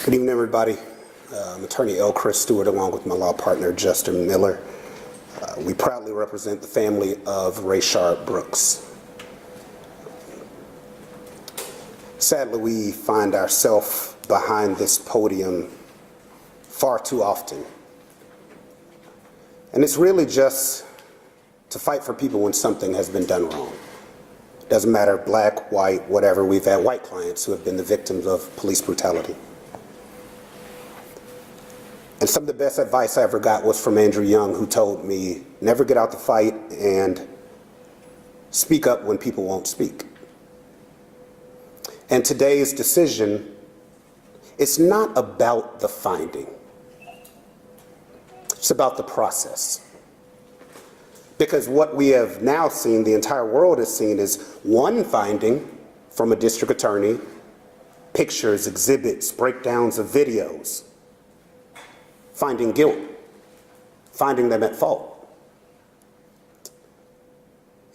Good evening, everybody. I'm Attorney L. Chris Stewart, along with my law partner, Justin Miller. We proudly represent the family of Rayshard Brooks. Sadly, we find ourselves behind this podium far too often. And it's really just to fight for people when something has been done wrong. Doesn't matter, black, white, whatever. We've had white clients who have been the victims of police brutality. And some of the best advice I ever got was from Andrew Young, who told me, never get out the fight and speak up when people won't speak. And today's decision, it's not about the finding. It's about the process. Because what we have now seen, the entire world has seen, is one finding from a district attorney, pictures, exhibits, breakdowns of videos, finding guilt, finding them at fault.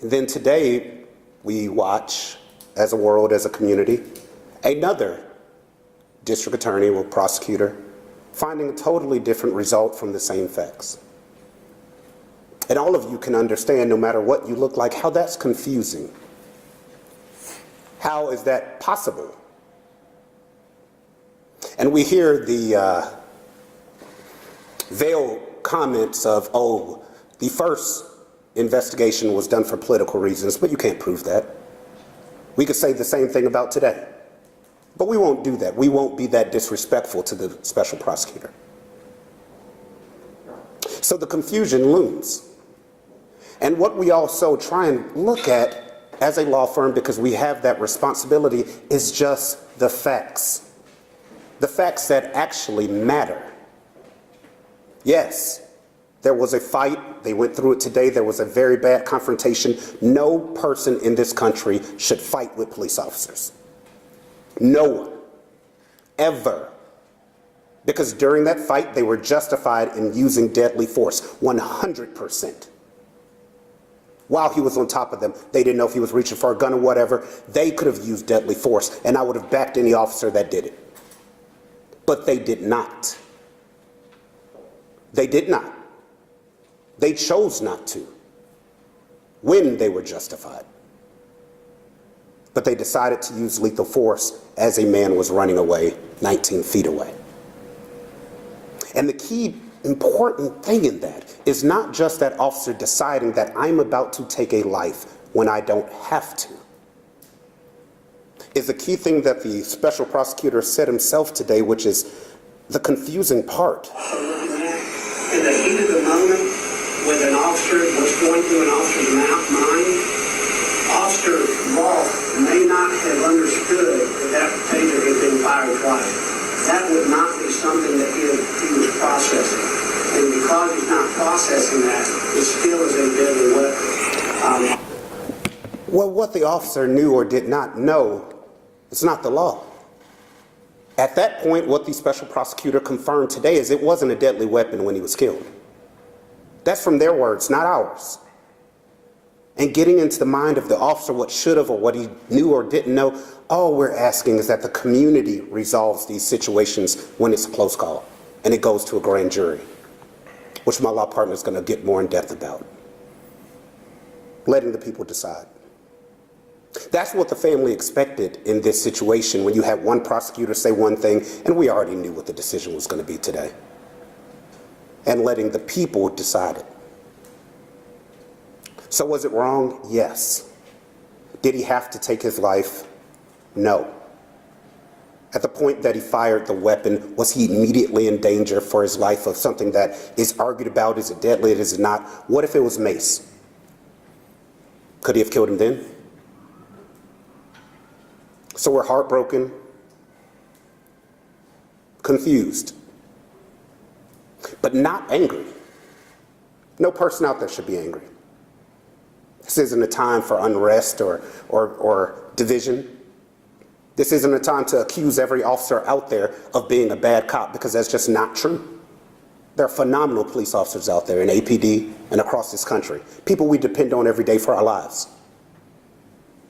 And then today, we watch, as a world, as a community, another district attorney or prosecutor finding a totally different result from the same facts. And all of you can understand, no matter what you look like, how that's confusing. How is that possible? And we hear the veiled comments of, oh, the first investigation was done for political reasons, but you can't prove that. We could say the same thing about today, but we won't do that. We won't be that disrespectful to the special prosecutor. So the confusion looms. And what we also try and look at as a law firm, because we have that responsibility, is just the facts. The facts that actually matter. Yes, there was a fight. They went through it today. There was a very bad confrontation. No person in this country should fight with police officers. No one. Ever. Because during that fight, they were justified in using deadly force, 100%. While he was on top of them, they didn't know if he was reaching for a gun or whatever. They could have used deadly force, and I would have backed any officer that did it. But they did not. They did not. They chose not to when they were justified. But they decided to use lethal force as a man was running away 19 feet away. And the key important thing in that is not just that officer deciding that I'm about to take a life when I don't have to. Is the key thing that the special prosecutor said himself today, which is the confusing part. In the heat of the moment, with an officer, what's going through an officer's mind, Officer Rolfe may not have understood that taser had been fired twice. That would not be something that he was processing. And because he's not processing that, it still is a deadly weapon. Well, what the officer knew or did not know, it's not the law. At that point, what the special prosecutor confirmed today is it wasn't a deadly weapon when he was killed. That's from their words, not ours. And getting into the mind of the officer what should have or what he knew or didn't know, all we're asking is that the community resolves these situations when it's a close call and it goes to a grand jury, which my law partner is going to get more in depth about. Letting the people decide. That's what the family expected in this situation when you had one prosecutor say one thing, and we already knew what the decision was going to be today. And letting the people decide it. So was it wrong? Yes. Did he have to take his life? No. At the point that he fired the weapon, was he immediately in danger for his life of something that is argued about? Is it deadly? Is it not? What if it was mace? Could he have killed him then? So we're heartbroken, confused, but not angry. No person out there should be angry. This isn't a time for unrest or division. This isn't a time to accuse every officer out there of being a bad cop, because that's just not true. There are phenomenal police officers out there in APD and across this country, people we depend on every day for our lives.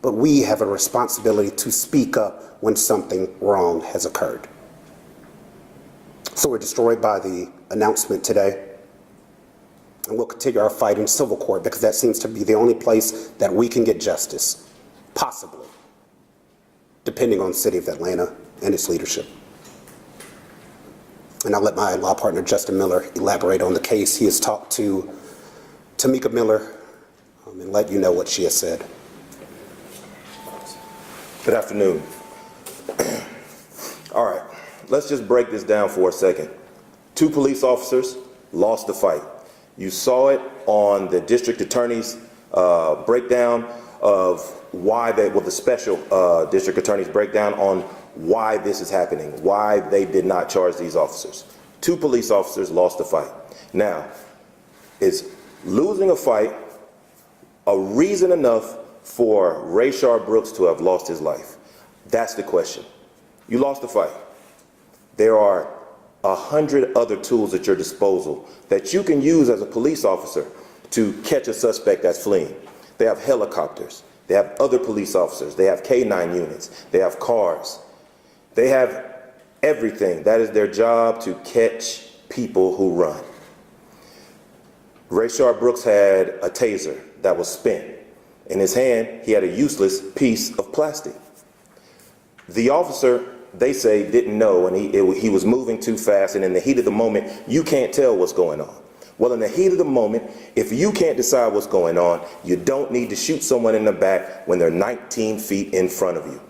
But we have a responsibility to speak up when something wrong has occurred. So we're destroyed by the announcement today. And we'll continue our fight in civil court because that seems to be the only place that we can get justice, possibly, depending on the city of Atlanta and its leadership. And I'll let my law partner, Justin Miller, elaborate on the case. He has talked to Tamika Miller and let you know what she has said. Good afternoon. All right, let's just break this down for a second. 2 police officers lost the fight. You saw it on the district attorney's breakdown of why the special district attorney's breakdown on why this is happening, why they did not charge these officers. 2 police officers lost the fight. Now, is losing a fight a reason enough for Rayshard Brooks to have lost his life? That's the question. You lost the fight. There are 100 other tools at your disposal that you can use as a police officer to catch a suspect that's fleeing. They have helicopters. They have other police officers. They have K-9 units. They have cars. They have everything. That is their job, to catch people who run. Rayshard Brooks had a taser that was spent. In his hand, he had a useless piece of plastic. The officer, they say, didn't know, and he was moving too fast, and in the heat of the moment, you can't tell what's going on. Well, in the heat of the moment, if you can't decide what's going on, you don't need to shoot someone in the back when they're 19 feet in front of you.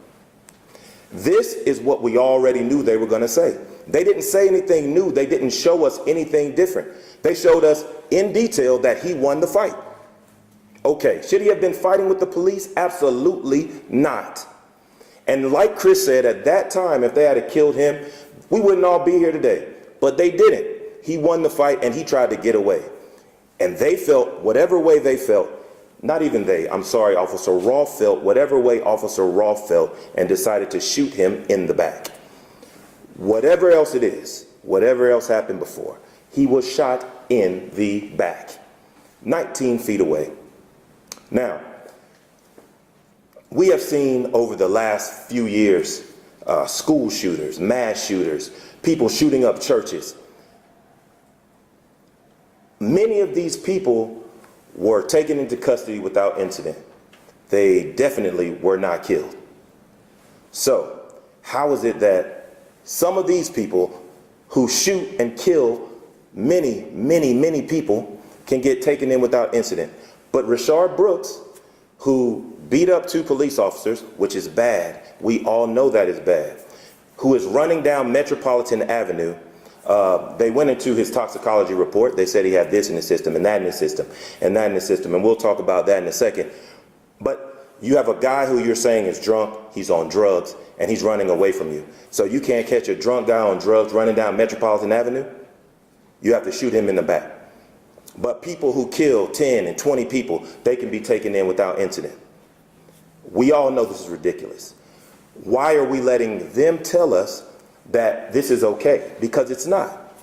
This is what we already knew they were going to say. They didn't say anything new. They didn't show us anything different. They showed us in detail that he won the fight. Okay, should he have been fighting with the police? Absolutely not. And like Chris said, at that time, if they had killed him, we wouldn't all be here today. But they didn't. He won the fight and he tried to get away. And they felt whatever way they felt, not even they, I'm sorry, Officer Rolfe felt whatever way Officer Rolfe felt and decided to shoot him in the back. Whatever else it is, whatever else happened before, he was shot in the back, 19 feet away. Now, we have seen over the last few years school shooters, mass shooters, people shooting up churches. Many of these people were taken into custody without incident. They definitely were not killed. So, how is it that some of these people who shoot and kill many people can get taken in without incident? But Rayshard Brooks, who beat up 2 police officers, which is bad, we all know that is bad, who is running down Metropolitan Avenue, they went into his toxicology report. They said he had this in his system and that in his system and that in his system, and we'll talk about that in a second. But you have a guy who you're saying is drunk, he's on drugs, and he's running away from you. So you can't catch a drunk guy on drugs running down Metropolitan Avenue. You have to shoot him in the back. But people who kill 10 and 20 people, they can be taken in without incident. We all know this is ridiculous. Why are we letting them tell us that this is okay? Because it's not.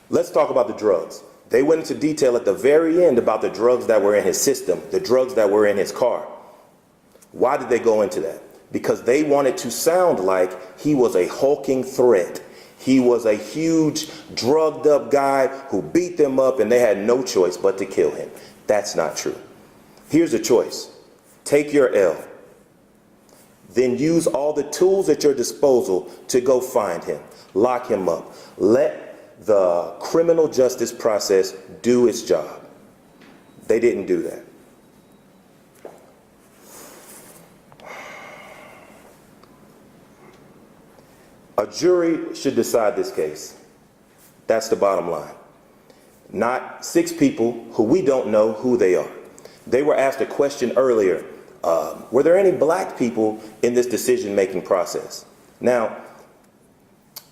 Let's talk about the drugs. They went into detail at the very end about the drugs that were in his system, the drugs that were in his car. Why did they go into that? Because they wanted to sound like he was a hulking threat. He was a huge, drugged up guy who beat them up and they had no choice but to kill him. That's not true. Here's a choice. Take your L. Then use all the tools at your disposal to go find him. Lock him up. Let the criminal justice process do its job. They didn't do that. A jury should decide this case. That's the bottom line. Not 6 people who we don't know who they are. They were asked a question earlier. Were there any black people in this decision-making process? Now,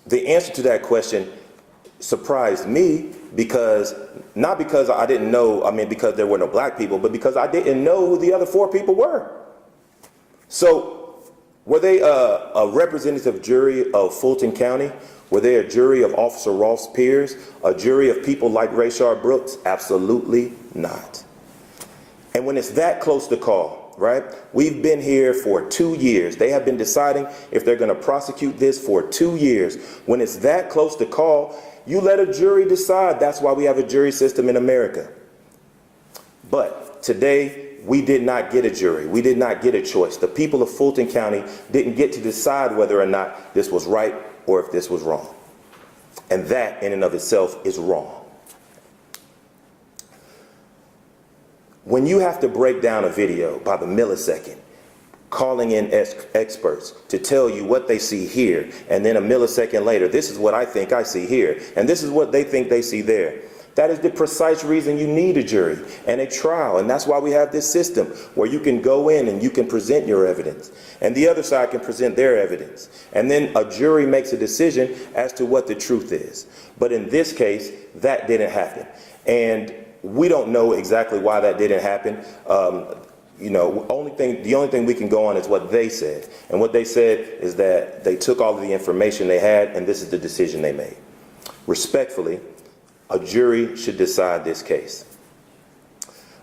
the answer to that question surprised me because, not because I didn't know, because there were no black people, but because I didn't know who the other 4 people were. So, were they a representative jury of Fulton County? Were they a jury of Officer Rolfe's peers? A jury of people like Rayshard Brooks? Absolutely not. And when it's that close to call, right? We've been here for 2 years. They have been deciding if they're going to prosecute this for 2 years. When it's that close to call, you let a jury decide. That's why we have a jury system in America. But today, we did not get a jury. We did not get a choice. The people of Fulton County didn't get to decide whether or not this was right or if this was wrong. And that in and of itself is wrong. When you have to break down a video by the millisecond, calling in experts to tell you what they see here, and then a millisecond later, this is what I think I see here, and this is what they think they see there. That is the precise reason you need a jury and a trial. And that's why we have this system where you can go in and you can present your evidence, and the other side can present their evidence. And then a jury makes a decision as to what the truth is. But in this case, that didn't happen. And we don't know exactly why that didn't happen. You know, the only thing we can go on is what they said. And what they said is that they took all of the information they had, and this is the decision they made. Respectfully, a jury should decide this case.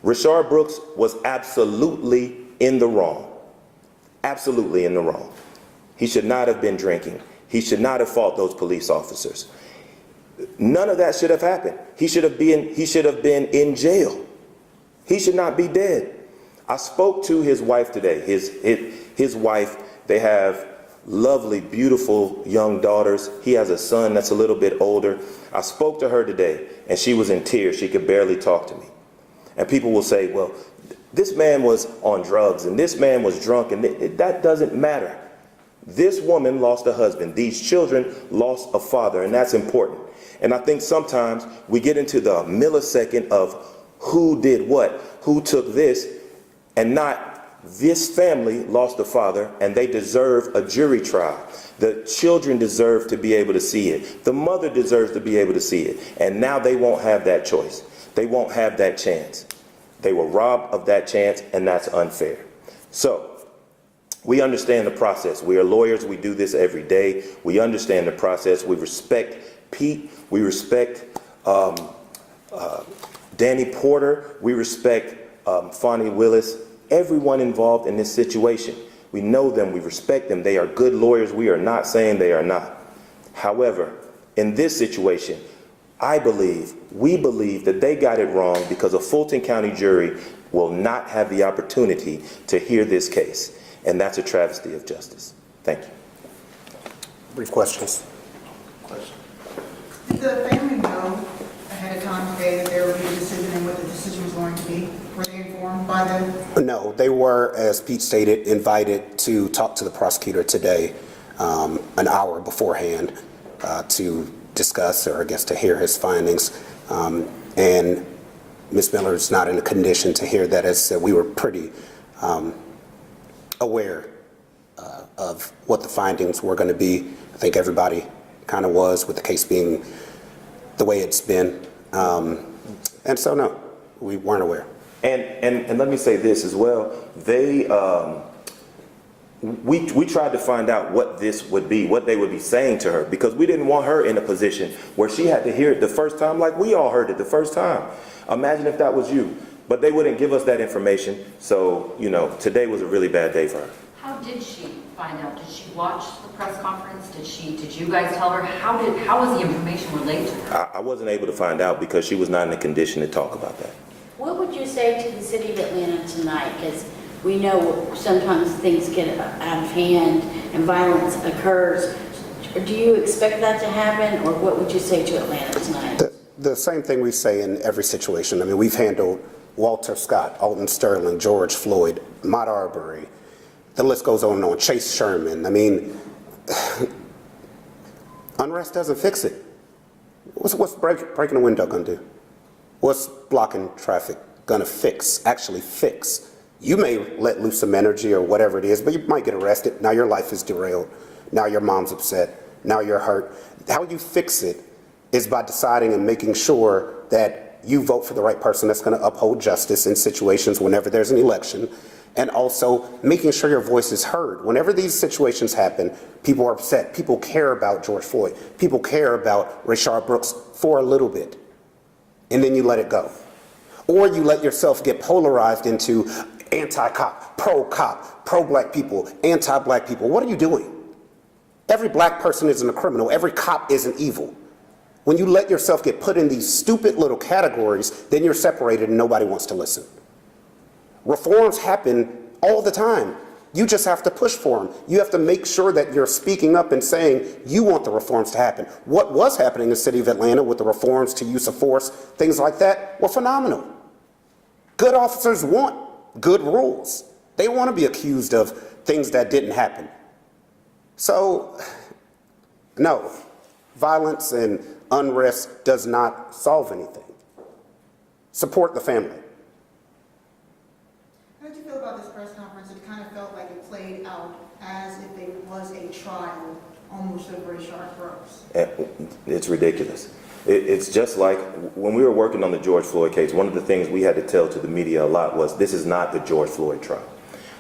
Rayshard Brooks was absolutely in the wrong. Absolutely in the wrong. He should not have been drinking. He should not have fought those police officers. None of that should have happened. He should have been in jail. He should not be dead. I spoke to his wife today. His wife, they have lovely, beautiful young daughters. He has a son that's a little bit older. I spoke to her today, and she was in tears. She could barely talk to me. And people will say, well, this man was on drugs, and this man was drunk, and that doesn't matter. This woman lost a husband. These children lost a father, and that's important. And I think sometimes we get into the millisecond of who did what, who took this, and not this family lost a father and they deserve a jury trial. The children deserve to be able to see it. The mother deserves to be able to see it. And now they won't have that choice. They won't have that chance. They were robbed of that chance, and that's unfair. So we understand the process. We are lawyers. We do this every day. We understand the process. We respect Pete. We respect Danny Porter. We respect Fonnie Willis. Everyone involved in this situation. We know them. We respect them. They are good lawyers. We are not saying they are not. However, in this situation, we believe that they got it wrong because a Fulton County jury will not have the opportunity to hear this case. And that's a travesty of justice. Thank you. Brief questions. Did the family know ahead of time today that there would be a decision and what the decision was going to be? Were they informed by the? No, they were, as Pete stated, invited to talk to the prosecutor today, an hour beforehand, to discuss, or I guess to hear his findings. And Ms. Miller is not in a condition to hear that. As we were pretty aware of what the findings were going to be. I think everybody kind of was, with the case being the way it's been. And so, no, we weren't aware. And let me say this as well. We tried to find out what this would be, what they would be saying to her, because we didn't want her in a position where she had to hear it the first time like we all heard it the first time. Imagine if that was you. But they wouldn't give us that information. So, you know, today was a really bad day for her. How did she find out? Did she watch the press conference? Did you guys tell her? How was the information relayed to her? I wasn't able to find out because she was not in a condition to talk about that. What would you say to the city of Atlanta tonight? Because we know sometimes things get out of hand and violence occurs. Do you expect that to happen, or what would you say to Atlanta tonight? The same thing we say in every situation. I mean, we've handled Walter Scott, Alton Sterling, George Floyd, Ahmaud Arbery. The list goes on and on. Chase Sherman. I mean, unrest doesn't fix it. What's breaking a window going to do? What's blocking traffic going to actually fix? You may let loose some energy or whatever it is, but you might get arrested. Now your life is derailed. Now your mom's upset. Now you're hurt. How you fix it is by deciding and making sure that you vote for the right person that's going to uphold justice in situations whenever there's an election, and also making sure your voice is heard. Whenever these situations happen, people are upset. People care about George Floyd. People care about Rayshard Brooks for a little bit, and then you let it go. Or you let yourself get polarized into, anti-cop, pro-black people, anti-black people. What are you doing? Every black person isn't a criminal. Every cop isn't evil. When you let yourself get put in these stupid little categories, then you're separated and nobody wants to listen. Reforms happen all the time. You just have to push for them. You have to make sure that you're speaking up and saying you want the reforms to happen. What was happening in the city of Atlanta with the reforms to use of force, things like that, were phenomenal. Good officers want good rules. They want to be accused of things that didn't happen. So, no, violence and unrest does not solve anything. Support the family. How did you feel about this press conference? It kind of felt like it played out as if it was a trial, almost of Rayshard Brooks. It's ridiculous. It's just like when we were working on the George Floyd case, one of the things we had to tell to the media a lot was this is not the George Floyd trial.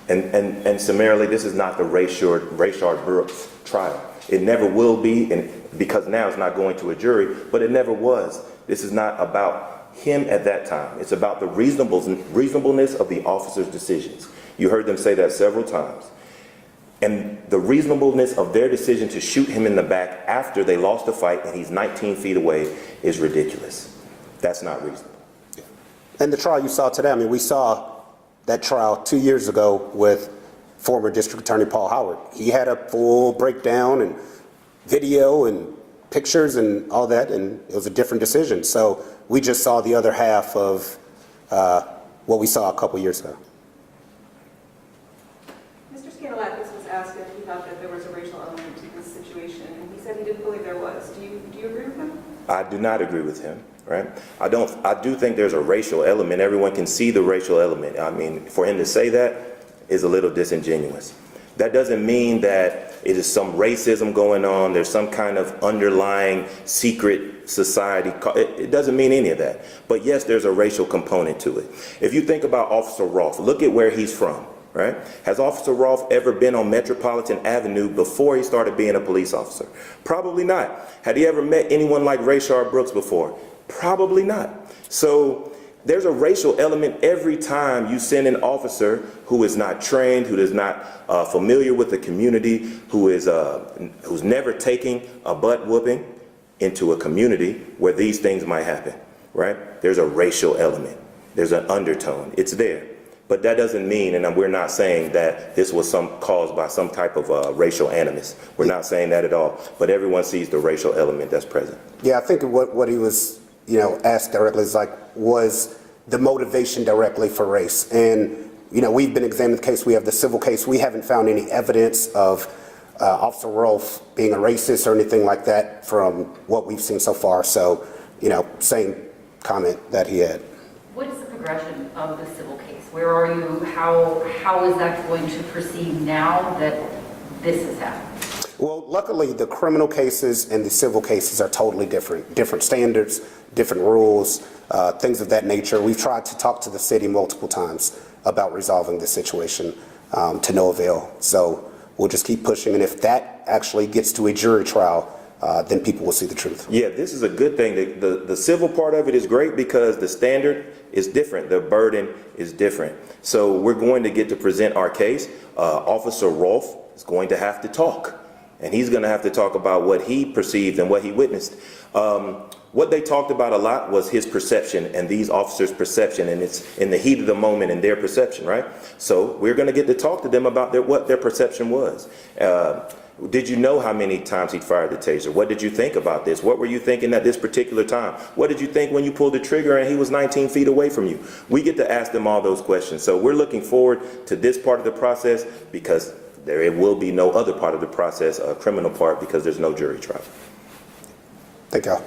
And summarily, this is not the Rayshard Brooks trial. It never will be, and because now it's not going to a jury, but it never was. This is not about him at that time. It's about the reasonableness of the officer's decisions. You heard them say that several times. And the reasonableness of their decision to shoot him in the back after they lost the fight and he's 19 feet away is ridiculous. That's not reasonable. And the trial you saw today, I mean, we saw that trial 2 years ago with former District Attorney Paul Howard. He had a full breakdown and video and pictures and all that, and it was a different decision. So we just saw the other half of what we saw a couple years ago. Mr. Scandalakis was asked if he thought that there was a racial element to this situation, and he said he didn't believe there was. Do you agree with him? I do not agree with him, right? I do think there's a racial element. Everyone can see the racial element. I mean, for him to say that is a little disingenuous. That doesn't mean that it is some racism going on. There's some kind of underlying secret society. It doesn't mean any of that. But yes, there's a racial component to it. If you think about Officer Rolfe, look at where he's from, right? Has Officer Rolfe ever been on Metropolitan Avenue before he started being a police officer? Probably not. Had he ever met anyone like Rayshard Brooks before? Probably not. So there's a racial element every time you send an officer who is not trained, who is not familiar with the community, who's never taking a butt whooping into a community where these things might happen, right? There's a racial element. There's an undertone. It's there. But that doesn't mean, and we're not saying that this was caused by some type of racial animus. We're not saying that at all. But everyone sees the racial element that's present. Yeah, I think what he was, asked directly is was the motivation directly for race. And, we've been examining the case. We have the civil case. We haven't found any evidence of Officer Rolfe being a racist or anything like that from what we've seen so far. So, same comment that he had. What is the progression of the civil case? Where are you? How is that going to proceed now that this has happened? Well, luckily, the criminal cases and the civil cases are totally different. Different standards, different rules, things of that nature. We've tried to talk to the city multiple times about resolving this situation to no avail. So we'll just keep pushing. And if that actually gets to a jury trial, then people will see the truth. Yeah, this is a good thing. The civil part of it is great because the standard is different. The burden is different. So we're going to get to present our case. Officer Rolfe is going to have to talk. And he's going to have to talk about what he perceived and what he witnessed. What they talked about a lot was his perception and these officers' perception, and it's in the heat of the moment and their perception, right? So we're going to get to talk to them about what their perception was. Did you know how many times he'd fired the taser? What did you think about this? What were you thinking at this particular time? What did you think when you pulled the trigger and he was 19 feet away from you? We get to ask them all those questions. So we're looking forward to this part of the process because there will be no other part of the process, a criminal part, because there's no jury trial. Thank y'all.